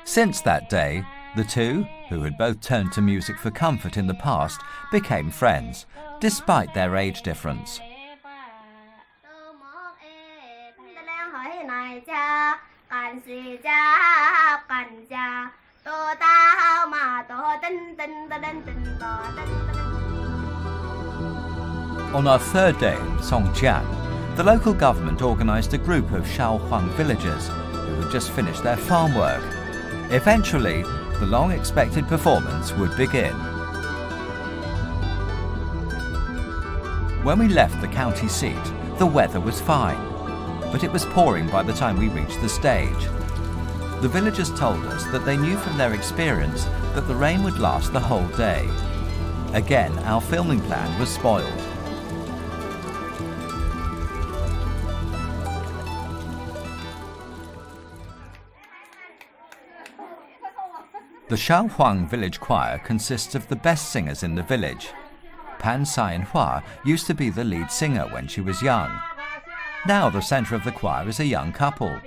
Since that day, the two, who had both turned to music for comfort in the past, became friends, despite their age difference. On our third day in Songjiang, the local government organised a group of Shaohuang villagers who had just finished their farm work. Eventually, the long-expected performance would begin. When we left the county seat, the weather was fine, but it was pouring by the time we reached the stage. The villagers told us that they knew from their experience that the rain would last the whole day. Again, our filming plan was spoiled. The Shaohuang village choir consists of the best singers in the village. Pan Sai-hua used to be the lead singer when she was young. Now the centre of the choir is a young couple.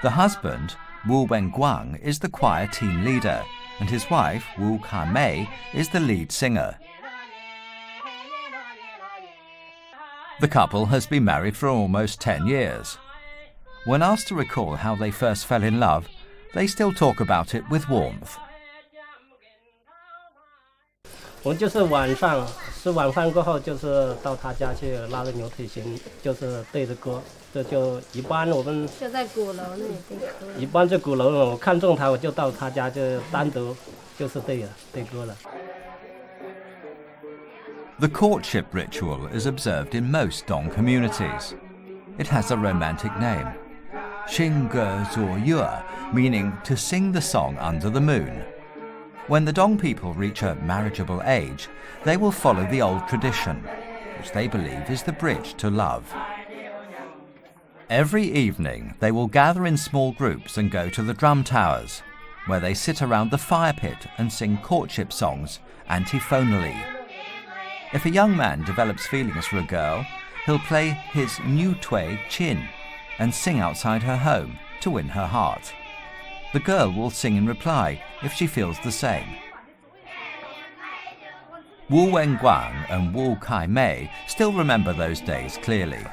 The husband, Wu Wenguang, is the choir team leader, and his wife, Wu Kamese, is the lead singer. The couple has been married for almost 10 years. When asked to recall how they first fell in love, they still talk about it with warmth. 我们就是晚上吃晚饭过后，就是到他家去拉着牛腿琴，就是对着歌。这就一般我们就在鼓楼那里对歌。一般这鼓楼我看中他，我就到他家就单独就是对歌了。The courtship ritual is observed in most Dong communities. It has a romantic name, 寻歌作乐, meaning to sing the song under the moon. When the Dong people reach a marriageable age, they will follow the old tradition, which they believe is the bridge to love. Every evening, they will gather in small groups and go to the drum towers, where they sit around the fire pit and sing courtship songs antiphonally. If a young man develops feelings for a girl, he'll play his new tway chin and sing outside her home to win her heart. The girl will sing in reply if she feels the same. Wu Wenguang and Wu Kamese still remember those days clearly.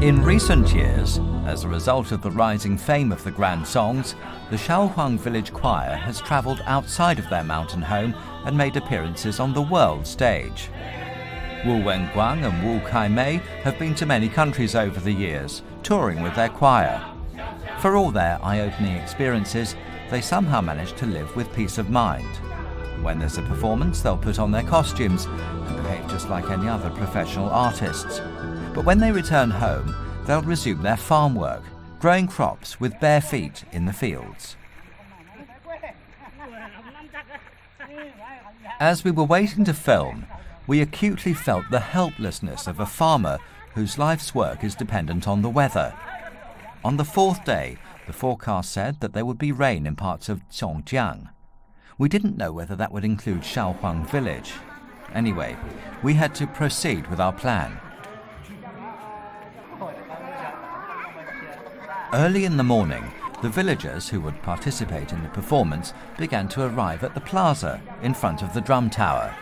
In recent years, as a result of the rising fame of the grand songs, the Shaohuang village choir has travelled outside of their mountain home and made appearances on the world stage. Wu Wenguang and Wu Kamese have been to many countries over the years, touring with their choir. For all their eye-opening experiences, they somehow manage to live with peace of mind. When there's a performance, they'll put on their costumes and behave just like any other professional artists. But when they return home, they'll resume their farm work, growing crops with bare feet in the fields. As we were waiting to film, we acutely felt the helplessness of a farmer whose life's work is dependent on the weather. On the fourth day, the forecast said that there would be rain in parts of Songjiang. We didn't know whether that would include Shaohuang village. Anyway, we had to proceed with our plan. Early in the morning, the villagers who would participate in the performance began to arrive at the plaza in front of the drum tower.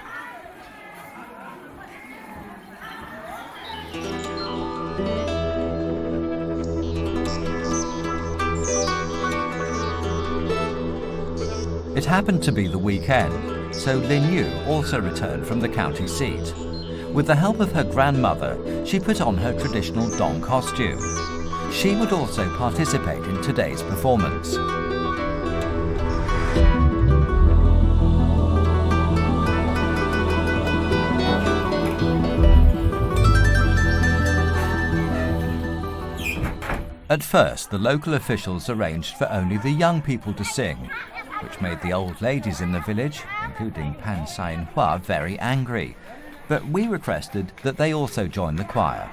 It happened to be the weekend, so Lin Yu also returned from the county seat. With the help of her grandmother, she put on her traditional Dong costume. She would also participate in today's performance. At first, the local officials arranged for only the young people to sing, which made the old ladies in the village, including Pan Sai and Hua, very angry. But we requested that they also join the choir.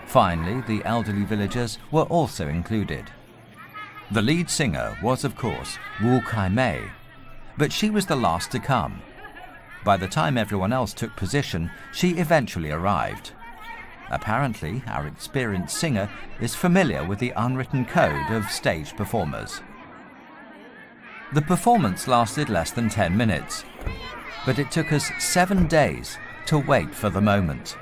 Finally, the elderly villagers were also included. The lead singer was, of course, Kamese, but she was the last to come. By the time everyone else took position, she eventually arrived. Apparently, our experienced singer is familiar with the unwritten code of stage performers. The performance lasted less than 10 minutes, but it took us 7 days to wait for the moment.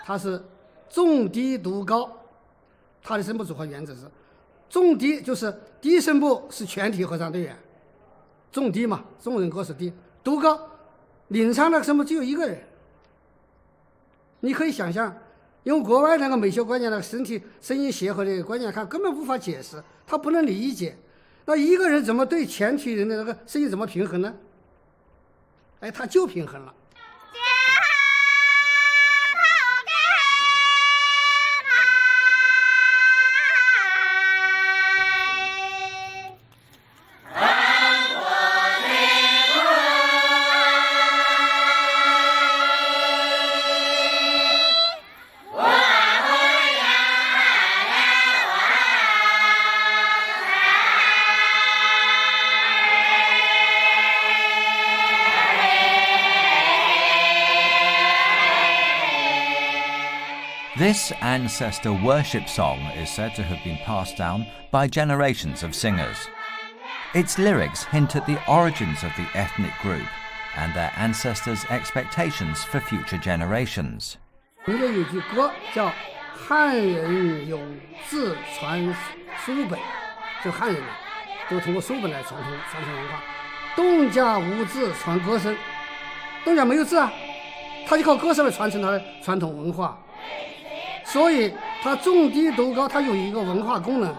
它是重低读高，它的声部组合原则是重低，就是低声部是全体合唱队员，重低嘛，众人歌是低，读高领唱那个声部只有一个人。你可以想象，用国外那个美学观念、那个声音协和的观念看，根本无法解释，他不能理解。那一个人怎么对全体人的那个声音怎么平衡呢？哎，他就平衡了。This ancestor worship song is said to have been passed down by generations of singers. Its lyrics hint at the origins of the ethnic group and their ancestors' expectations for future generations. 民间有句歌叫“汉人有志传书本”，就汉人都通过书本来传承文化。侗家无志传歌声，侗家没有字啊，他就靠歌声来传承他的传统文化。所以它重低读高，它有一个文化功能。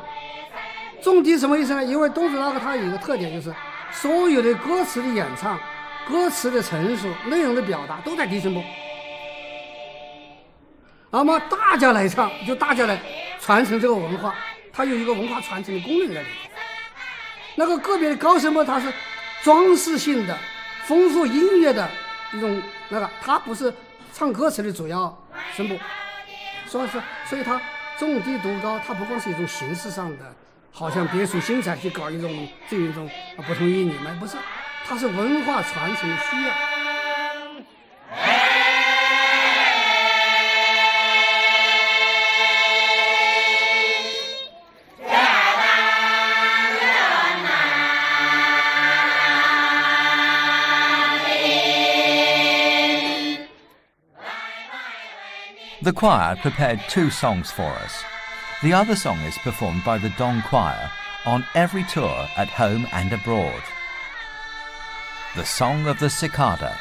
重低什么意思呢？因为侗族大歌它有一个特点，就是所有的歌词的演唱、歌词的陈述、内容的表达都在低声部。那么大家来唱，就大家来传承这个文化，它有一个文化传承的功能在里面。那个个别的高声部，它是装饰性的、丰富音乐的一种它不是唱歌词的主要声部。所以它重低读高，它不光是一种形式上的，好像别出心裁去搞这样一种不同于你们，不是，它是文化传承的需要。The choir prepared 2 songs for us. The other song is performed by the Dong Choir on every tour at home and abroad. The Song of the Cicada.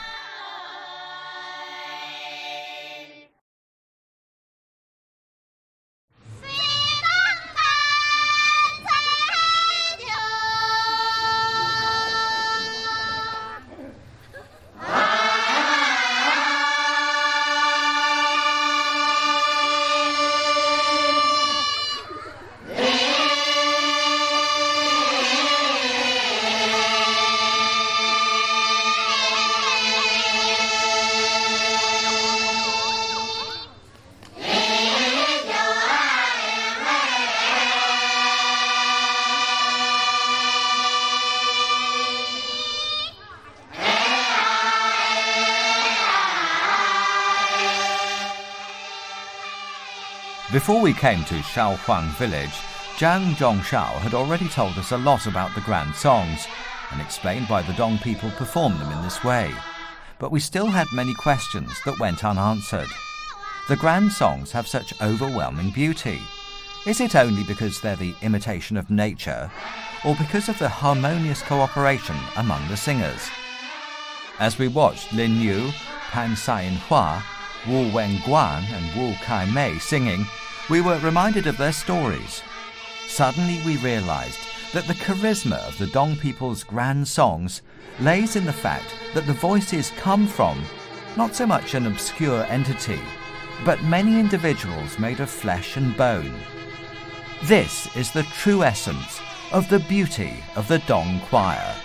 Before we came to Shaohuang village, Zhang Zhongshao had already told us a lot about the grand songs and explained why the Dong people perform them in this way. but we still had many questions that went unanswered. The grand songs have such overwhelming beauty. Is it only because they're the imitation of nature, or because of the harmonious cooperation among the singers? As we watched Lin Yu, Pan Saiyan Hua, Wu Wen Guan and Wu Kamese singing, we were reminded of their stories. Suddenly we realized that the charisma of the Dong people's grand songs lays in the fact that the voices come from not so much an obscure entity, but many individuals made of flesh and bone. This is the true essence of the beauty of the Dong Choir.